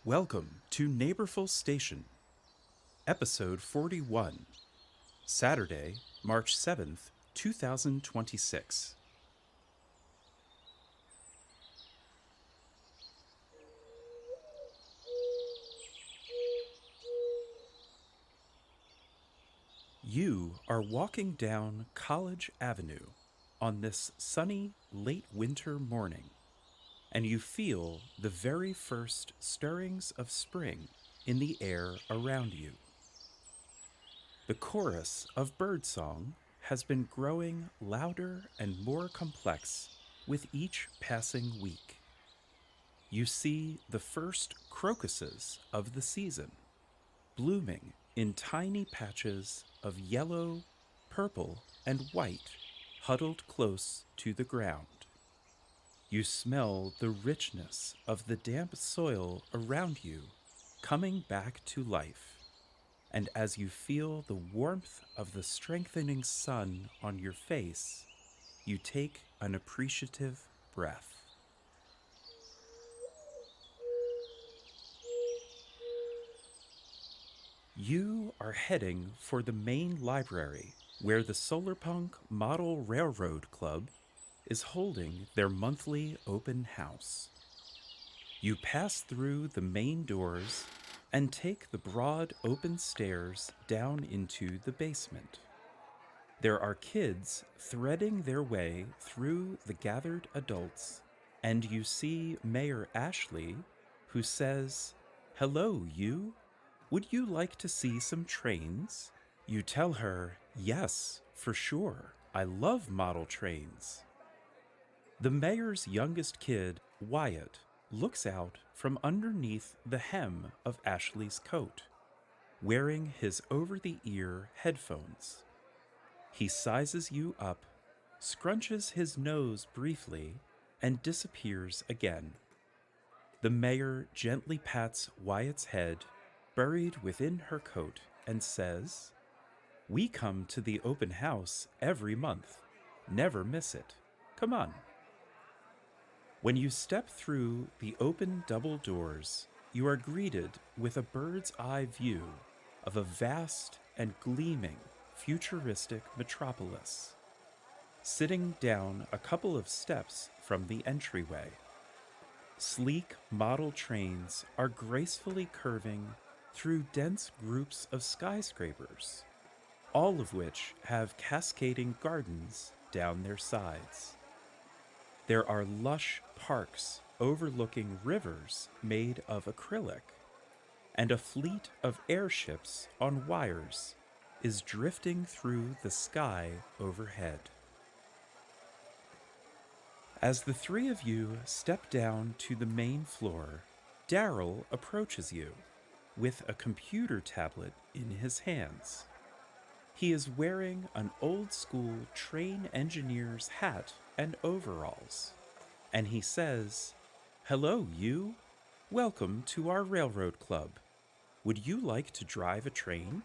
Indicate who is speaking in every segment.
Speaker 1: Welcome to Neighborful Station, Episode 41, Saturday, March 7th, 2026. You are walking down College Avenue on this sunny, late winter morning, and you feel the very first stirrings of spring in the air around you. The chorus of birdsong has been growing louder and more complex with each passing week. You see the first crocuses of the season, blooming in tiny patches of yellow, purple, and white huddled close to the ground. You smell the richness of the damp soil around you coming back to life, and as you feel the warmth of the strengthening sun on your face, you take an appreciative breath. You are heading for the main library where the Solarpunk Model Railroad Club is holding their monthly open house. You pass through the main doors and take the broad open stairs down into the basement. There are kids threading their way through the gathered adults, and you see Mayor Ashley, who says, "Hello, you. Would you like to see some trains?" You tell her, "Yes, for sure. I love model trains." The mayor's youngest kid, Wyatt, looks out from underneath the hem of Ashley's coat, wearing his over-the-ear headphones. He sizes you up, scrunches his nose briefly, and disappears again. The mayor gently pats Wyatt's head, buried within her coat, and says, "We come to the open house every month. Never miss it. Come on." When you step through the open double doors, you are greeted with a bird's eye view of a vast and gleaming futuristic metropolis. Sitting down a couple of steps from the entryway, sleek model trains are gracefully curving through dense groups of skyscrapers, all of which have cascading gardens down their sides. There are lush parks overlooking rivers made of acrylic, and a fleet of airships on wires is drifting through the sky overhead. As the three of you step down to the main floor, Daryl approaches you with a computer tablet in his hands. He is wearing an old-school train engineer's hat and overalls, and he says, "Hello, you. Welcome to our railroad club. Would you like to drive a train?"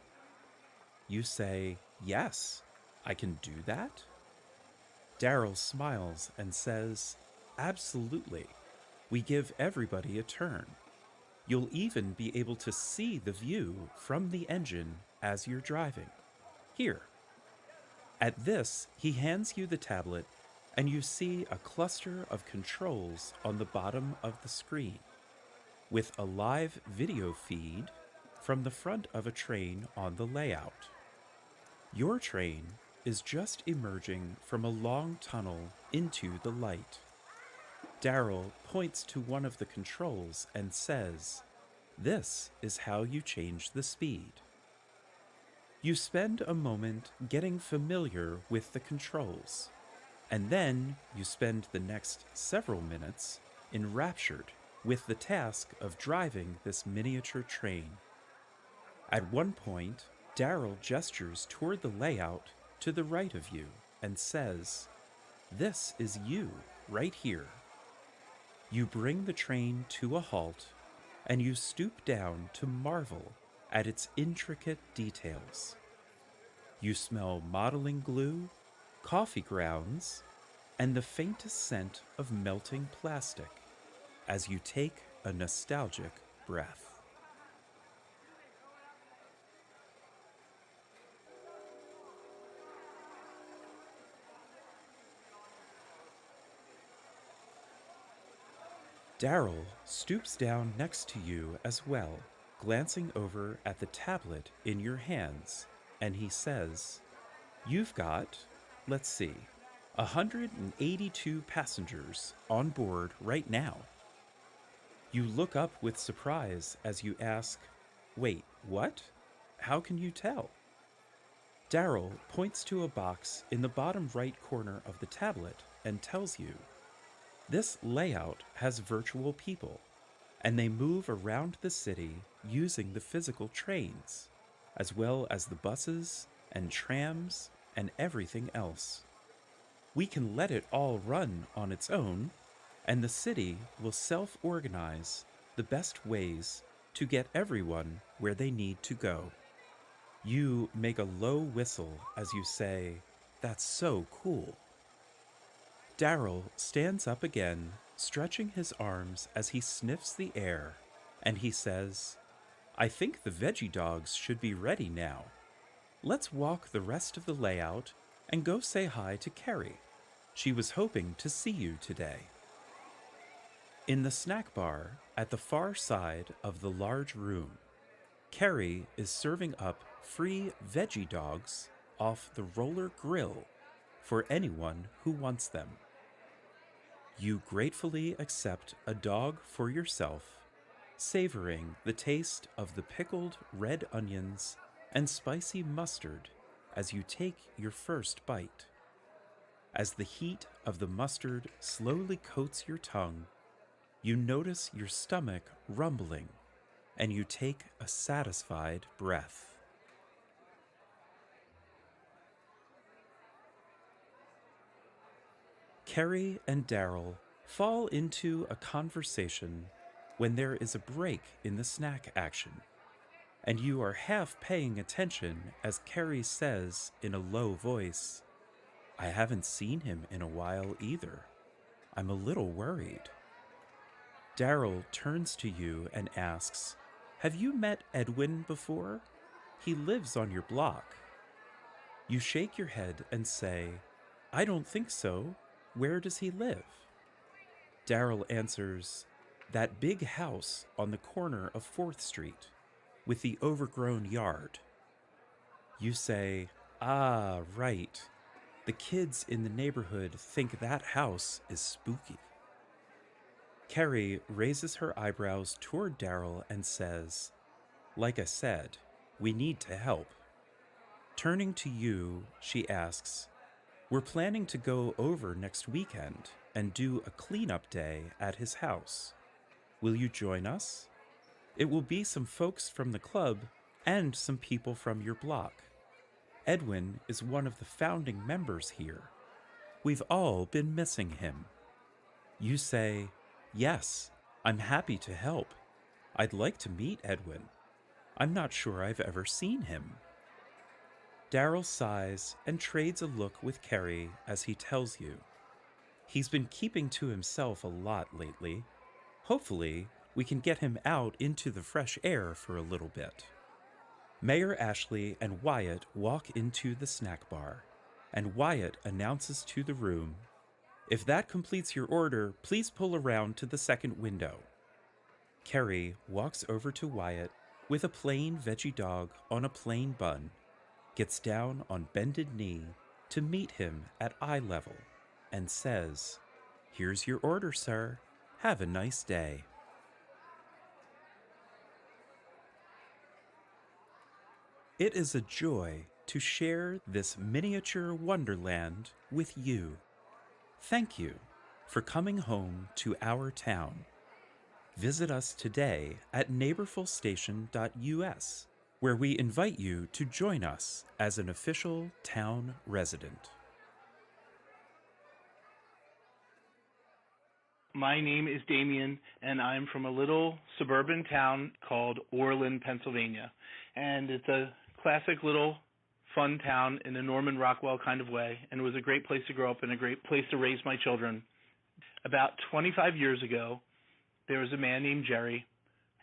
Speaker 1: You say, "Yes, I can do that." Daryl smiles and says, "Absolutely. We give everybody a turn. You'll even be able to see the view from the engine as you're driving. Here." At this, he hands you the tablet, and you see a cluster of controls on the bottom of the screen, with a live video feed from the front of a train on the layout. Your train is just emerging from a long tunnel into the light. Daryl points to one of the controls and says, "This is how you change the speed." You spend a moment getting familiar with the controls, and then you spend the next several minutes enraptured with the task of driving this miniature train. At one point, Daryl gestures toward the layout to the right of you and says, "This is you right here." You bring the train to a halt, and you stoop down to marvel at its intricate details. You smell modeling glue, coffee grounds, and the faintest scent of melting plastic as you take a nostalgic breath. Daryl stoops down next to you as well, glancing over at the tablet in your hands, and he says, "You've got, let's see, 182 passengers on board right now." You look up with surprise as you ask, "Wait, what? How can you tell?" Daryl points to a box in the bottom right corner of the tablet and tells you, "This layout has virtual people, and they move around the city using the physical trains, as well as the buses and trams and everything else. We can let it all run on its own, and the city will self-organize the best ways to get everyone where they need to go." You make a low whistle as you say, "That's so cool." Daryl stands up again, stretching his arms as he sniffs the air, and he says, "I think the veggie dogs should be ready now. Let's walk the rest of the layout and go say hi to Carrie. She was hoping to see you today." In the snack bar at the far side of the large room, Carrie is serving up free veggie dogs off the roller grill for anyone who wants them. You gratefully accept a dog for yourself, savoring the taste of the pickled red onions and spicy mustard as you take your first bite. As the heat of the mustard slowly coats your tongue, you notice your stomach rumbling, and you take a satisfied breath. Carrie and Daryl fall into a conversation when there is a break in the snack action, and you are half paying attention as Carrie says in a low voice, "I haven't seen him in a while either. I'm a little worried." Daryl turns to you and asks, "Have you met Edwin before? He lives on your block." You shake your head and say, "I don't think so. Where does he live?" Daryl answers, "That big house on the corner of 4th Street, with the overgrown yard." You say, "Ah, right. The kids in the neighborhood think that house is spooky." Carrie raises her eyebrows toward Daryl and says, "Like I said, we need to help." Turning to you, she asks, "We're planning to go over next weekend and do a cleanup day at his house. Will you join us? It will be some folks from the club and some people from your block. Edwin is one of the founding members here. We've all been missing him." You say, "Yes, I'm happy to help. I'd like to meet Edwin. I'm not sure I've ever seen him." Daryl sighs and trades a look with Carrie as he tells you, "He's been keeping to himself a lot lately. Hopefully, we can get him out into the fresh air for a little bit." Mayor Ashley and Wyatt walk into the snack bar, and Wyatt announces to the room, "If that completes your order, please pull around to the second window." Carrie walks over to Wyatt with a plain veggie dog on a plain bun, gets down on bended knee to meet him at eye level, and says, "Here's your order, sir. Have a nice day." It is a joy to share this miniature wonderland with you. Thank you for coming home to our town. Visit us today at neighborfulstation.us, where we invite you to join us as an official town resident.
Speaker 2: My name is Damien, and I'm from a little suburban town called Orland, Pennsylvania. And it's a classic little fun town in a Norman Rockwell kind of way, and it was a great place to grow up and a great place to raise my children. About 25 years ago, there was a man named Jerry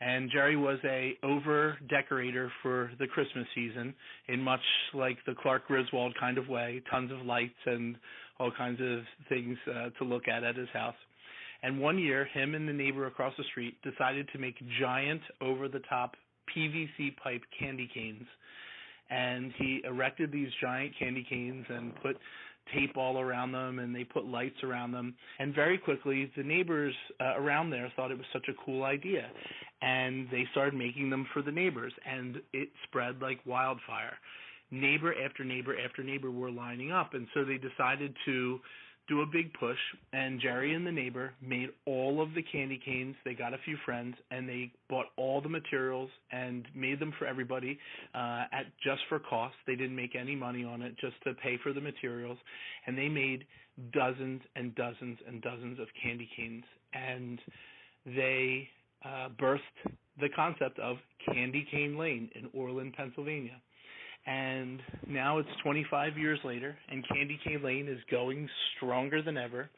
Speaker 2: And Jerry was a over decorator for the Christmas season in much like the Clark Griswold kind of way, tons of lights and all kinds of things to look at his house. And one year, him and the neighbor across the street decided to make giant over-the-top PVC pipe candy canes. And he erected these giant candy canes and put tape all around them, and they put lights around them. And very quickly, the neighbors around there thought it was such a cool idea, and they started making them for the neighbors, and it spread like wildfire. Neighbor after neighbor after neighbor were lining up, and so they decided to do a big push, and Jerry and the neighbor made all of the candy canes. They got a few friends, and they bought all the materials and made them for everybody at just for cost. They didn't make any money on it, just to pay for the materials, and they made dozens and dozens and dozens of candy canes, and they birthed the concept of Candy Cane Lane in Orland, Pennsylvania. And now it's 25 years later, and Candy Cane Lane is going stronger than ever.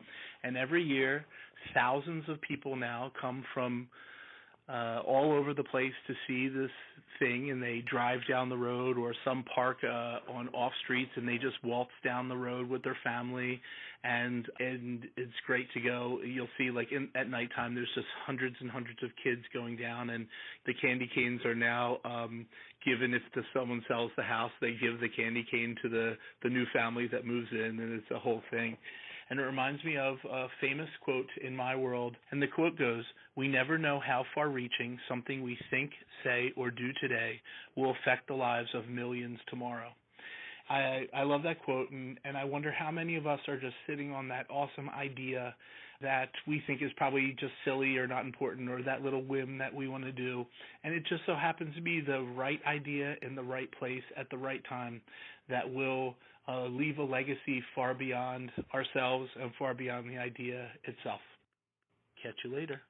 Speaker 2: And every year, thousands of people now come from all over the place to see this thing, and they drive down the road or some park on off streets, and they just waltz down the road with their family, and it's great to go. You'll see, like, at nighttime, there's just hundreds and hundreds of kids going down, and the candy canes are now given. If someone sells the house, they give the candy cane to the new family that moves in, and it's a whole thing. And it reminds me of a famous quote in my world, and the quote goes, "We never know how far-reaching something we think, say, or do today will affect the lives of millions tomorrow." I love that quote, and I wonder how many of us are just sitting on that awesome idea that we think is probably just silly or not important, or that little whim that we want to do, and it just so happens to be the right idea in the right place at the right time that will leave a legacy far beyond ourselves and far beyond the idea itself. Catch you later.